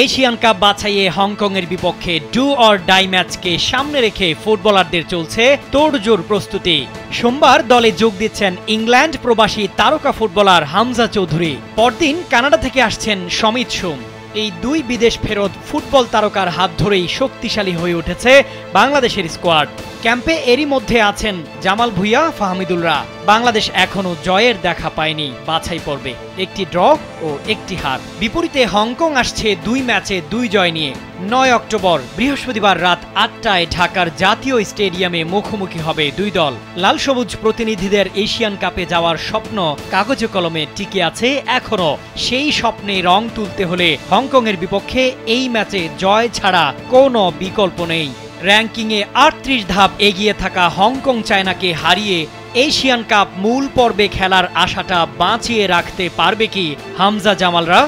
Asian cup বাছাইয়ে হংকংয়ের বিপক্ষে do or die ম্যাচকে সামনে রেখে ফুটবলারদের চলছে তোড়জোড় প্রস্তুতি। সোমবার দলে যোগ দিচ্ছেন ইংল্যান্ড প্রবাসী তারকা ফুটবলার হামজা চৌধুরী। পরদিন কানাডা থেকে আসছেন সমিত সোম। এই দুই বিদেশ ফেরত ফুটবল তারকার হাত ধরেই শক্তিশালী হয়ে উঠেছে বাংলাদেশের স্কোয়াড। ক্যাম্পে এরই মধ্যে আছেন জামাল ভুঁইয়া, ফাহমিদুলরা। বাংলাদেশ এখনো জয়ের দেখা পায়নি বাছাই পর্বে, একটি ড্র ও একটি হার। বিপরীতে হংকং আসছে দুই ম্যাচে 2 জয় নিয়ে। 9 অক্টোবর বৃহস্পতিবার রাত 8টায় ঢাকার জাতীয় স্টেডিয়ামে মুখোমুখি হবে দুই দল। লাল সবুজ প্রতিনিধিদের এশিয়ান কাপে যাওয়ার স্বপ্ন কাগজে কলমে টিকে আছে এখনো। সেই স্বপ্নে রং তুলতে হলে হংকংয়ের বিপক্ষে এই ম্যাচে জয় ছাড়া কোনো বিকল্প নেই। র্যাঙ্কিংয়ে 38 ধাপ এগিয়ে থাকা হংকং চায়নাকে হারিয়ে এশিয়ান কাপ মূল পর্বে খেলার আশাটা বাঁচিয়ে রাখতে পারবে কি হামজা জামালরা?